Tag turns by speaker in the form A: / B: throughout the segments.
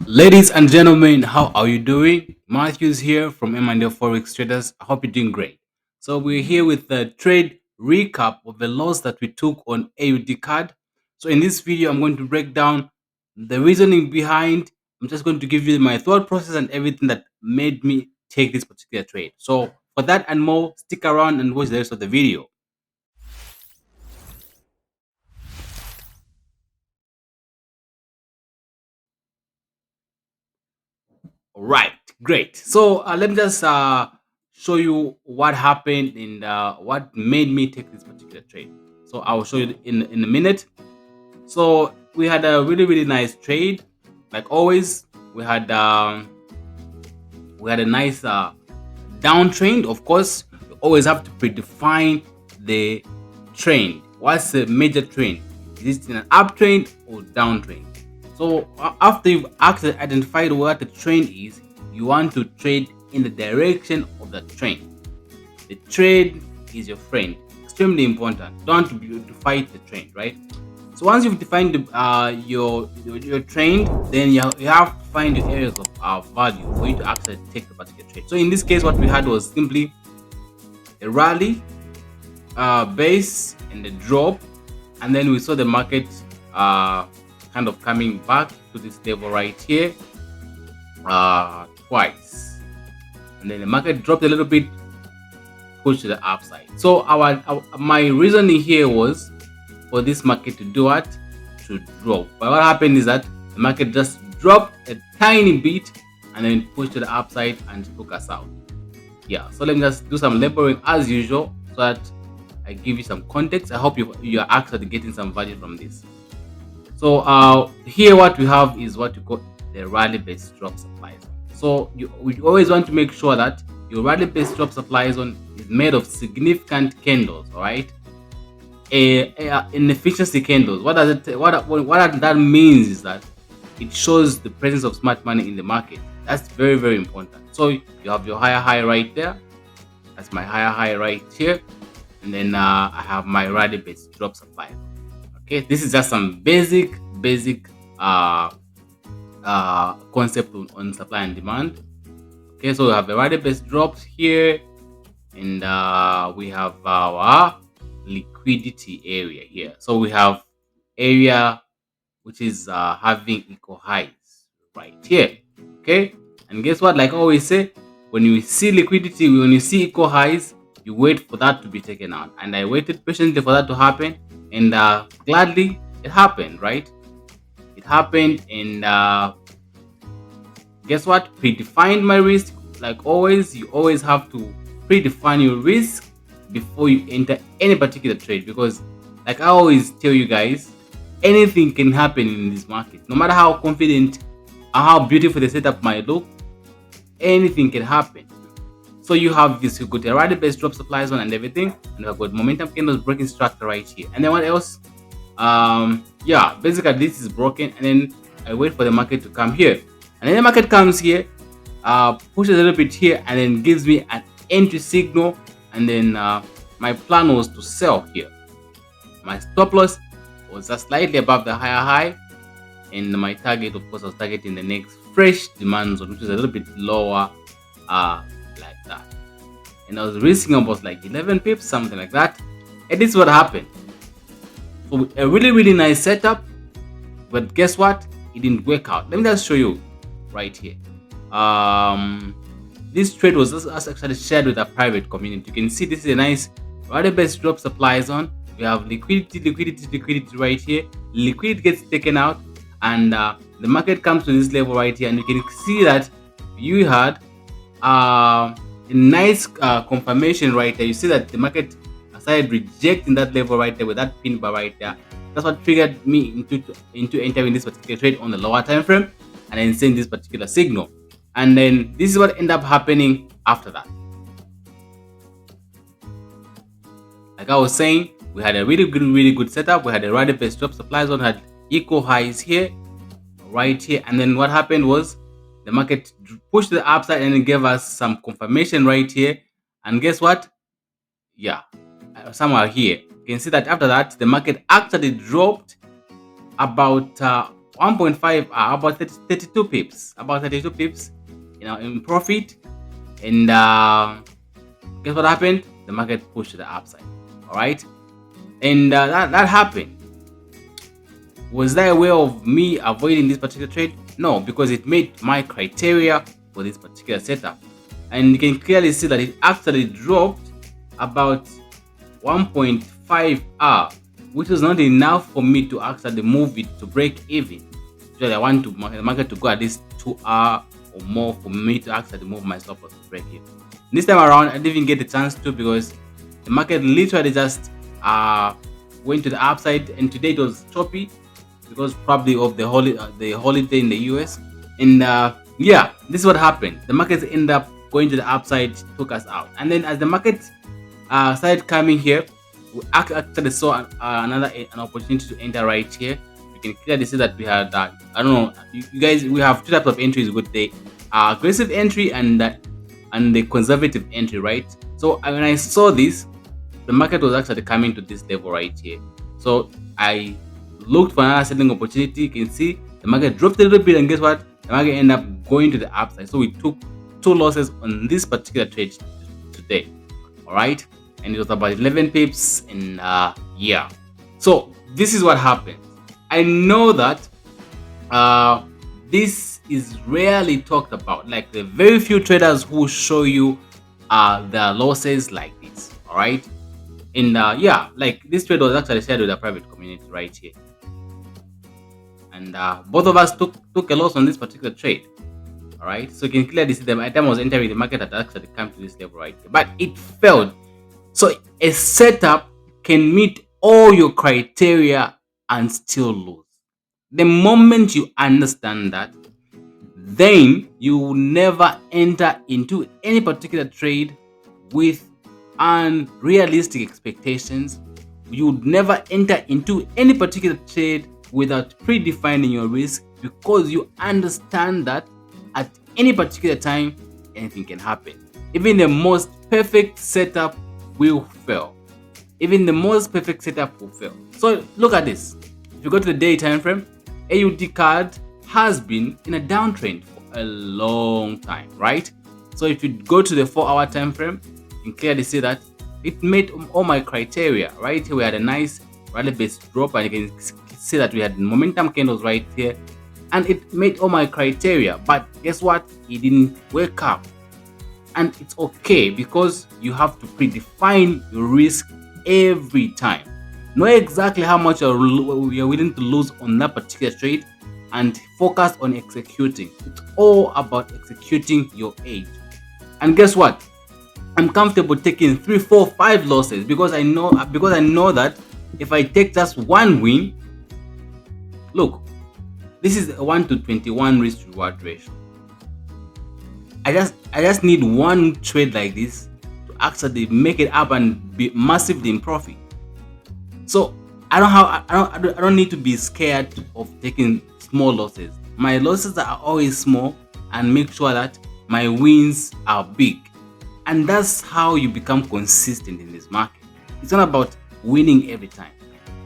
A: Ladies and gentlemen, how are you doing? Matthews here from M&L FOREX Traders. I hope you're doing great. So we're here with the trade recap of the loss that we took on AUD card. So in this video, I'm going to break down the reasoning behind. I'm just going to give you my thought process and everything that made me take this particular trade. So for that and more, stick around and watch the rest of the video. Right, great. So let me just show you what happened and what made me take this particular trade. So I will show you in a minute. So we had a really nice trade, like always. We had a nice downtrend. Of course, you always have to predefine the trend. What's the major trend? Is it in an uptrend or downtrend? So after you've actually identified what the trend is, you want to trade in the direction of the trend. The trade is your friend. Extremely important. Don't want to fight the trend, right? So once you've defined your trend, then you have to find your areas of value for you to actually take the particular trade. So in this case, what we had was simply a rally, base, and a drop, and then we saw the market kind of coming back to this level right here twice, and then the market dropped a little bit, pushed to the upside. So my reasoning here was for this market to do what? To drop. But what happened is that the market just dropped a tiny bit and then pushed to the upside and took us out. Yeah, so let me just do some laboring as usual so that I give you some context. I hope you are actually getting some value from this. So here what we have is what we call the rally based drop supply zone. So we always want to make sure that your rally based drop supply zone is made of significant candles, all right? Inefficiency candles. What does it? What that means is that it shows the presence of smart money in the market. That's very important. So you have your higher high right there. That's my higher high right here, and then I have my rally based drop supply. Okay, this is just some basic uh, concept on supply and demand. Okay, so we have the rally based drops here, and we have our liquidity area here. So we have area which is having equal highs right here. Okay, and guess what? Like I always say, when you see liquidity, when you see equal highs, you wait for that to be taken out. And I waited patiently for that to happen, and gladly it happened. Right, it happened, and guess what? Predefined my risk. Like always, you always have to predefine your risk before you enter any particular trade, because like I always tell you guys, anything can happen in this market. No matter how confident or how beautiful the setup might look, anything can happen. So you have this, you got a rally based drop supply zone and everything, and you've got momentum candles breaking structure right here. And then what else? Yeah, basically this is broken, and then I wait for the market to come here. And then the market comes here, pushes a little bit here, and then gives me an entry signal. And then my plan was to sell here. My stop loss was just slightly above the higher high, and my target, of course, I was targeting the next fresh demand zone, which is a little bit lower, like that. And I was risking almost like 11 pips, something like that. And this is what happened. So a really nice setup, but guess what? It didn't work out. Let me just show you right here. This trade was actually shared with a private community. You can see this is a nice rally based drop supply zone. We have liquidity right here. Liquidity gets taken out, and the market comes to this level right here, and you can see that you had a nice confirmation right there. You see that the market started rejecting that level right there with that pin bar right there. That's what triggered me into entering this particular trade on the lower time frame, and then seeing this particular signal. And then this is what ended up happening after that. Like I was saying, we had a really good setup. We had a rally based drop supply zone, had equal highs here, right here, and then what happened was the market pushed to the upside and it gave us some confirmation right here. And guess what? Yeah, somewhere here you can see that after that the market actually dropped about 1.5 are about 32 pips, in profit. And guess what happened? The market pushed to the upside. All right, and that happened. Was that a way of me avoiding this particular trade? No, because it made my criteria for this particular setup. And you can clearly see that it actually dropped about 1.5 hour, which was not enough for me to actually move it to break even. So I want the market to go at least 2 hours or more for me to actually move my stop loss to break even. This time around, I didn't even get the chance to, because the market literally just went to the upside, and today it was choppy because probably of the holiday in the US. And yeah, this is what happened. The markets end up going to the upside, took us out, and then as the market started coming here, we actually saw an opportunity to enter right here. You can clearly see that we had I don't know, you guys, we have two types of entries with the aggressive entry and the conservative entry, right? So when I saw this, the market was actually coming to this level right here. So I looked for another selling opportunity. You can see the market dropped a little bit, and guess what? The market ended up going to the upside. So we took 2 losses on this particular trade today. All right, and it was about 11 pips. And yeah, so this is what happened. I know that this is rarely talked about. Like, the very few traders who show you their losses like this. All right, and yeah, like this trade was actually shared with a private community right here, and both of us took a loss on this particular trade. All right, so you can clearly see the time I was entering, the market had actually come to this level right here, but it failed. So a setup can meet all your criteria and still lose. The moment you understand that, then you will never enter into any particular trade with unrealistic expectations. You would never enter into any particular trade without predefining your risk, because you understand that at any particular time, anything can happen. Even the most perfect setup will fail. Even the most perfect setup will fail. So look at this. If you go to the day time frame, Audcad has been in a downtrend for a long time, right? So if you go to the 4-hour time frame, you can clearly see that it met all my criteria. Right here we had a nice rally based drop, and you can see that we had momentum candles right here, and it made all my criteria. But guess what? It didn't wake up, and it's okay, because you have to predefine your risk every time. Know exactly how much you're willing to lose on that particular trade, and focus on executing. It's all about executing your edge. And guess what? I'm comfortable taking 3, 4, 5 losses, because I know that if I take just one win, look, this is a 1 to 21 risk reward ratio. I just need one trade like this to actually make it up and be massively in profit. So I don't need to be scared of taking small losses. My losses are always small, and make sure that my wins are big. And that's how you become consistent in this market. It's not about winning every time.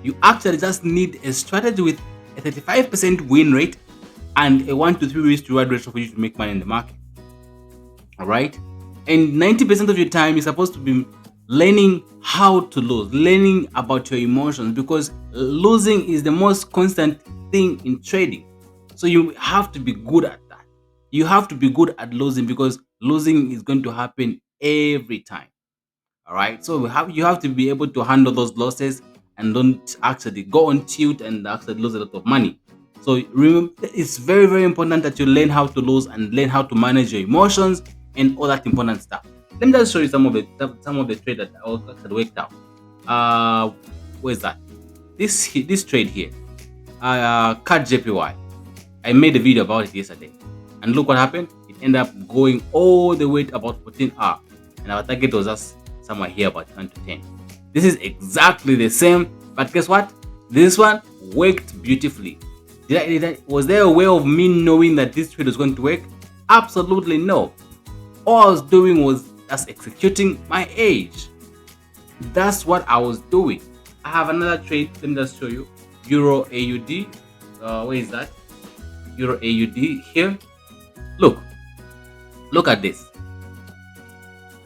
A: You actually just need a strategy with a 35% win rate and a 1 to 3 risk reward ratio for you to make money in the market. All right, and 90% of your time is supposed to be learning how to lose, learning about your emotions, because losing is the most constant thing in trading. So you have to be good at that. You have to be good at losing, because losing is going to happen every time. All right, so you have to be able to handle those losses and don't actually go on tilt and actually lose a lot of money. So remember, it's very, very important that you learn how to lose and learn how to manage your emotions and all that important stuff. Let me just show you some of the trade that I actually worked out. Where's that? This trade here, CAD JPY. I made a video about it yesterday, and look what happened. It ended up going all the way to about 14 hours, and our target was just somewhere here about 10 to 10. This is exactly the same, but guess what? This one worked beautifully. Was there a way of me knowing that this trade was going to work? Absolutely no. All I was doing was just executing my edge. That's what I was doing. I have another trade. Let me just show you. Euro AUD. Where is that? Euro AUD here. Look at this,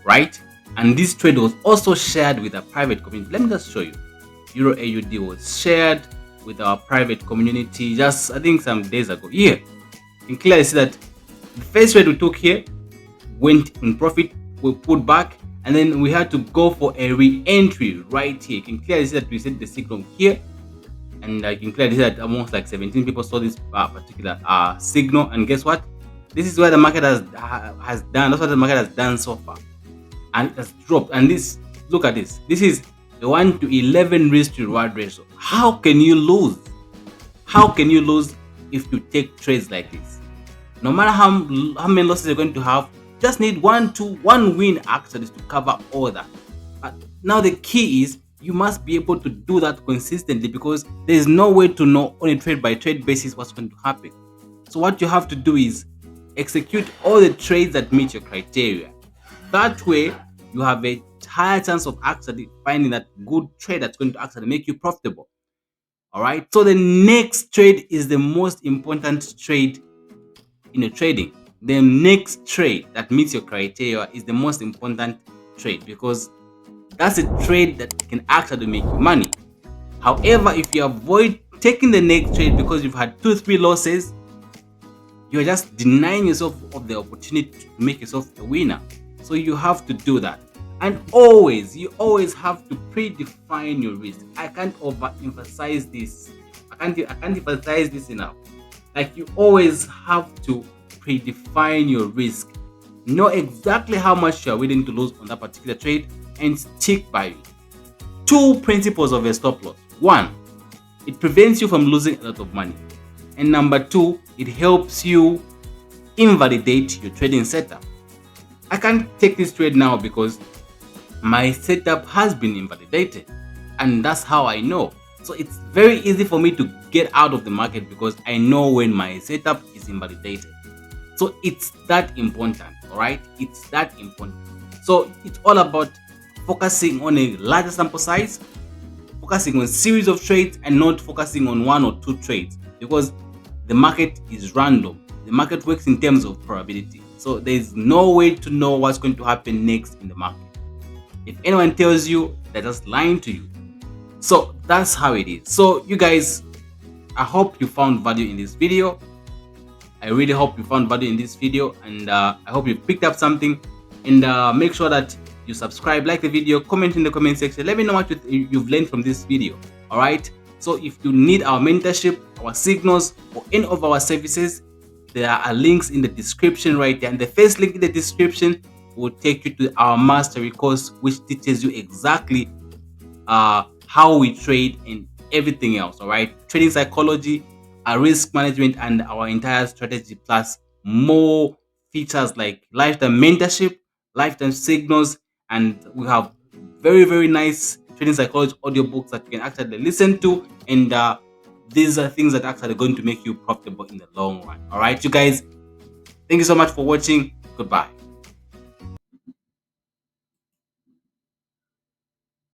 A: right? And this trade was also shared with a private community. Let me just show you. Euro AUD was shared with our private community just, I think, some days ago. Here, you can clearly see that the first trade we took here went in profit, we put back, and then we had to go for a re-entry right here. You can clearly see that we set the signal here, and you can clearly see that almost like 17 people saw this particular signal. And guess what? This is where the market has done. That's what the market has done so far, and it has dropped. And this, look at this. This is the 1 to 11 risk to reward ratio. How can you lose? How can you lose if you take trades like this? No matter how many losses you're going to have, just need one win actually to cover all that. But now the key is you must be able to do that consistently, because there is no way to know on a trade by trade basis what's going to happen. So what you have to do is execute all the trades that meet your criteria. That way you have a higher chance of actually finding that good trade that's going to actually make you profitable. All right. So the next trade is the most important trade in a trading. The next trade that meets your criteria is the most important trade, because that's a trade that can actually make you money. However, if you avoid taking the next trade because you've had 2-3 losses, you're just denying yourself of the opportunity to make yourself a winner. So you have to do that. And you always have to predefine your risk. I can't overemphasize this. I can't emphasize this enough. Like, you always have to predefine your risk. Know exactly how much you are willing to lose on that particular trade and stick by it. 2 principles of a stop loss. 1, it prevents you from losing a lot of money. And number 2, it helps you invalidate your trading setup. I can't take this trade now because my setup has been invalidated, and that's how I know. So it's very easy for me to get out of the market because I know when my setup is invalidated. So it's that important, all right? It's that important. So it's all about focusing on a larger sample size, focusing on series of trades, and not focusing on 1 or 2 trades, because the market is random. The market works in terms of probability. So there's no way to know what's going to happen next in the market. If anyone tells you, they're just lying to you. So that's how it is. So you guys, I hope you found value in this video. I really hope you found value in this video, and I hope you picked up something. And make sure that you subscribe, like the video, comment in the comment section. Let me know what you've learned from this video. All right. So if you need our mentorship, our signals, or any of our services, there are links in the description right there. And the first link in the description will take you to our mastery course, which teaches you exactly how we trade and everything else. All right. Trading psychology, our risk management, and our entire strategy, plus more features like lifetime mentorship, lifetime signals, and we have very, very nice trading psychology audiobooks that you can actually listen to. And these are things that are actually going to make you profitable in the long run. All right, you guys, thank you so much for watching. Goodbye.